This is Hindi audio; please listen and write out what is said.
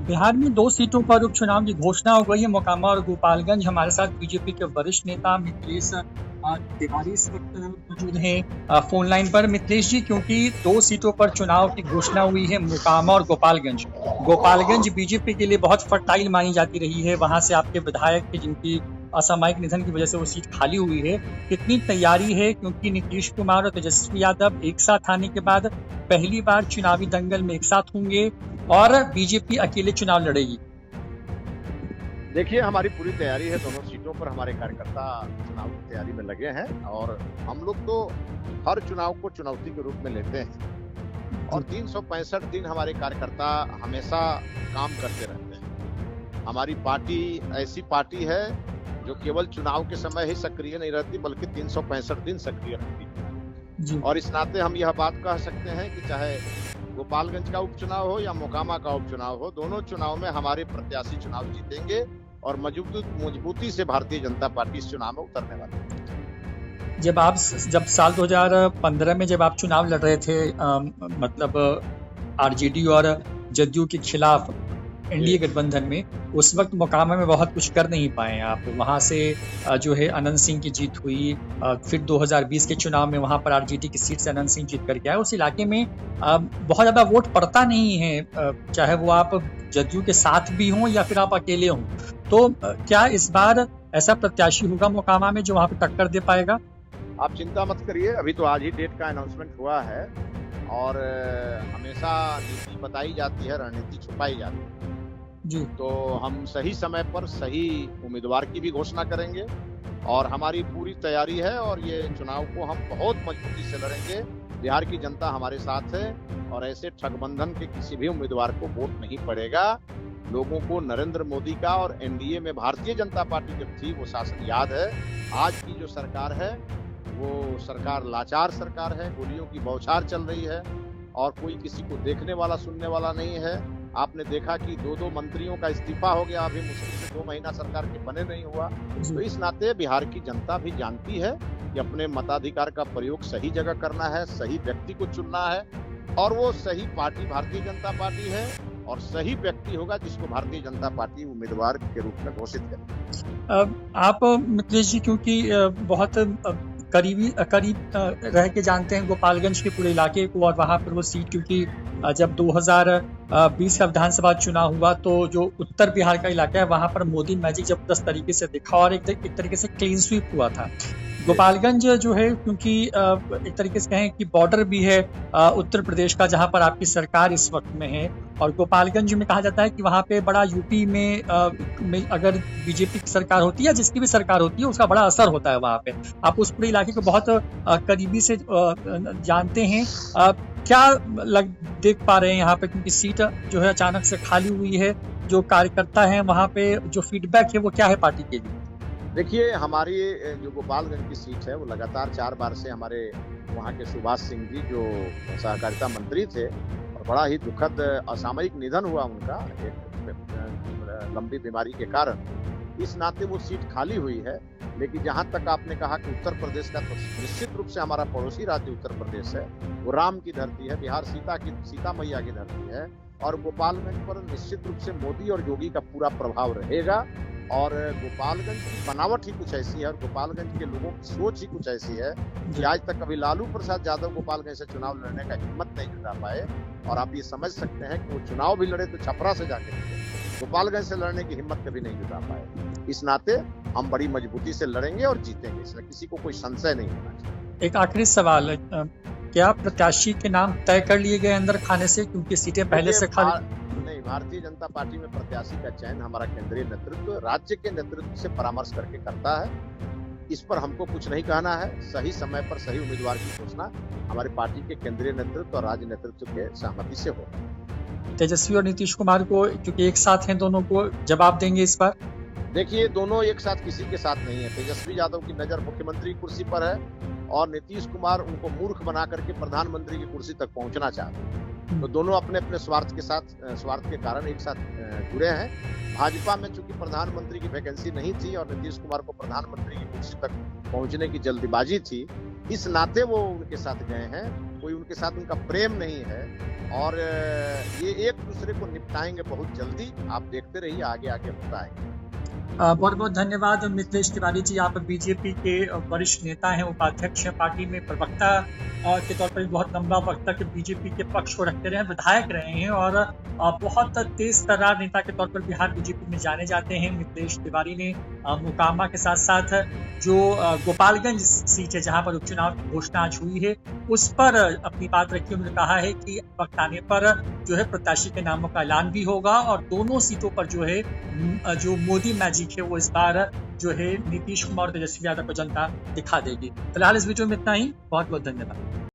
बिहार में 2 सीटों पर उपचुनाव की घोषणा हो गई है। मोकामा और गोपालगंज। हमारे साथ बीजेपी के वरिष्ठ नेता मिथिलेश तिवारी इस वक्त मौजूद हैं फोन लाइन पर। मिथिलेश जी, क्योंकि 2 सीटों पर चुनाव की घोषणा हुई है, मोकामा और गोपालगंज। गोपालगंज बीजेपी के लिए बहुत फर्टाइल मानी जाती रही है। वहां से आपके विधायक थे जिनकी असामयिक निधन की वजह से वो सीट खाली हुई है। कितनी तैयारी है, क्योंकि नीतीश कुमार और तेजस्वी यादव एक साथ आने के बाद पहली बार चुनावी दंगल में एक साथ होंगे और बीजेपी अकेले चुनाव लड़ेगी? देखिए, हमारी पूरी तैयारी है। दोनों सीटों पर हमारे कार्यकर्ता चुनाव की तैयारी में लगे हैं और हम लोग तो हर चुनाव को चुनौती के रूप में लेते हैं और 365 दिन हमारे कार्यकर्ता हमेशा काम करते रहते हैं। हमारी पार्टी ऐसी पार्टी है जो केवल चुनाव के समय ही सक्रिय नहीं रहती, बल्कि 365 दिन सक्रिय रहती है। और इस नाते हम यह बात कह सकते हैं कि चाहे गोपालगंज का उपचुनाव हो या मोकामा का उपचुनाव हो, दोनों चुनाव में हमारे प्रत्याशी चुनाव जीतेंगे और मजबूती से भारतीय जनता पार्टी इस चुनाव में उतरने वाली है। जब साल 2015 में जब आप चुनाव लड़ रहे थे, मतलब आरजेडी और जदयू के खिलाफ एनडीए गठबंधन में, उस वक्त मोकामा में बहुत कुछ कर नहीं पाए आप। वहां से जो है अनंत सिंह की जीत हुई। फिर 2020 के चुनाव में वहां पर आरजेडी की सीट से अनंत सिंह जीत करके आए। उस इलाके में बहुत ज्यादा वोट पड़ता नहीं है, चाहे वो आप जदयू के साथ भी हों या फिर आप अकेले हों। तो क्या इस बार ऐसा प्रत्याशी होगा मोकामा में जो वहां पर टक्कर दे पाएगा? आप चिंता मत करिए, अभी तो आज ही डेट का अनाउंसमेंट हुआ है और हमेशा नीति बताई जाती है, रणनीति छुपाई जाती है जी। तो हम सही समय पर सही उम्मीदवार की भी घोषणा करेंगे और हमारी पूरी तैयारी है और ये चुनाव को हम बहुत मजबूती से लड़ेंगे। बिहार की जनता हमारे साथ है और ऐसे ठगबंधन के किसी भी उम्मीदवार को वोट नहीं पड़ेगा। लोगों को नरेंद्र मोदी का और एनडीए में भारतीय जनता पार्टी जब थी वो शासन याद है। आज की जो सरकार है वो सरकार लाचार सरकार है, गोलियों की बौछार चल रही है और कोई किसी को देखने वाला सुनने वाला नहीं है। आपने देखा कि 2 मंत्रियों का इस्तीफा हो गया, अभी मुश्किल से 2 महीना सरकार के बने नहीं हुआ। तो इस नाते बिहार की जनता भी जानती है कि अपने मताधिकार का प्रयोग सही जगह करना है, सही व्यक्ति को चुनना है और वो सही पार्टी भारतीय जनता पार्टी है और सही व्यक्ति होगा जिसको भारतीय जनता पार्टी उम्मीदवार के रूप में घोषित करे। आप मिथिलेश जी, क्योंकि बहुत करीब रह के जानते हैं गोपालगंज के पूरे इलाके को, और वहां पर वो सीट, क्योंकि जब 2020 का विधानसभा चुनाव हुआ तो जो उत्तर बिहार का इलाका है वहां पर मोदी मैजिक जबरदस्त तरीके से दिखा और एक तरीके से क्लीन स्वीप हुआ था। गोपालगंज जो है, क्योंकि एक तरीके से कहें कि बॉर्डर भी है उत्तर प्रदेश का, जहां पर आपकी सरकार इस वक्त में है, और गोपालगंज में कहा जाता है कि वहां पे बड़ा यूपी में अगर बीजेपी की सरकार होती है या जिसकी भी सरकार होती है उसका बड़ा असर होता है वहां पे। आप उस पूरे इलाके को बहुत करीबी से जानते हैं। क्या देख पा रहे हैं यहाँ पे, क्योंकि सीट जो है अचानक से खाली हुई है, जो कार्यकर्ता है वहां पे जो फीडबैक है वो क्या है पार्टी के लिए? देखिए, हमारी जो गोपालगंज की सीट है वो लगातार 4 बार से हमारे वहाँ के सुभाष सिंह जी जो सहकारिता मंत्री थे और बड़ा ही दुखद असामयिक निधन हुआ उनका एक लंबी बीमारी के कारण, इस नाते वो सीट खाली हुई है। लेकिन जहां तक आपने कहा कि उत्तर प्रदेश का, तो निश्चित रूप से हमारा पड़ोसी राज्य उत्तर प्रदेश है, वो राम की धरती है, बिहार सीता मैया की धरती है और गोपालगंज पर निश्चित रूप से मोदी और योगी का पूरा प्रभाव रहेगा। और गोपालगंज की बनावट ही कुछ ऐसी है और गोपालगंज के लोगों की सोच ही कुछ ऐसी है कि आज तक कभी लालू प्रसाद यादव गोपालगंज से चुनाव लड़ने का हिम्मत नहीं जुटा पाए और आप ये समझ सकते हैं कि वो चुनाव भी लड़े तो छपरा से जाके लड़े, गोपालगंज से लड़ने की हिम्मत कभी नहीं जुटा पाए। इस नाते हम बड़ी मजबूती से लड़ेंगे और जीतेंगे, इसमें किसी को कोई संशय नहीं होना चाहिए। एक आखिरी सवाल, क्या प्रत्याशी के नाम तय कर लिए गए अंदर खाने से, क्योंकि सीटें पहले से खाली? नहीं, भारतीय जनता पार्टी में प्रत्याशी का चयन हमारा केंद्रीय नेतृत्व राज्य के नेतृत्व से परामर्श करके करता है। इस पर हमको कुछ नहीं कहना है। सही समय पर सही उम्मीदवार की घोषणा हमारी पार्टी के केंद्रीय नेतृत्व और राज्य नेतृत्व के सहमति से होगा। तेजस्वी और नीतीश कुमार को, क्योंकि एक साथ हैं, दोनों को जवाब देंगे इस बार? देखिए, दोनों एक साथ किसी के साथ नहीं है। तेजस्वी यादव की नजर मुख्यमंत्री की कुर्सी पर है और नीतीश कुमार उनको मूर्ख बना करके प्रधानमंत्री की कुर्सी तक पहुंचना चाहते हैं। तो दोनों अपने अपने स्वार्थ के कारण एक साथ जुड़े हैं। भाजपा में चूंकि प्रधानमंत्री की वैकेंसी नहीं थी और नीतीश कुमार को प्रधानमंत्री की कुर्सी तक पहुंचने की जल्दीबाजी थी, इस नाते वो उनके साथ गए हैं। कोई उनके साथ उनका प्रेम नहीं है और ये एक दूसरे को निपटाएंगे बहुत जल्दी। आप देखते रहिए, आगे आगे होता है। बहुत बहुत धन्यवाद मिथिलेश तिवारी जी। आप बीजेपी के वरिष्ठ नेता हैं, उपाध्यक्ष हैं, पार्टी में प्रवक्ता के तौर पर बहुत लंबा वक्त तक बीजेपी के पक्ष को रखते रहे, विधायक रहे हैं और बहुत तेज तर्रार नेता के तौर पर बिहार बीजेपी में जाने जाते हैं। मिथिलेश तिवारी ने मोकामा के साथ साथ जो गोपालगंज सीट है जहां पर उपचुनाव की घोषणा आज हुई है उस पर अपनी बात रखी। उन्होंने कहा है कि वक्त आने पर जो है प्रत्याशी के नामों का ऐलान भी होगा और दोनों सीटों पर जो है जो मोदी मैजिक है वो इस बार जो है नीतीश कुमार और तेजस्वी यादव को जनता दिखा देगी। फिलहाल इस वीडियो में इतना ही। बहुत बहुत धन्यवाद।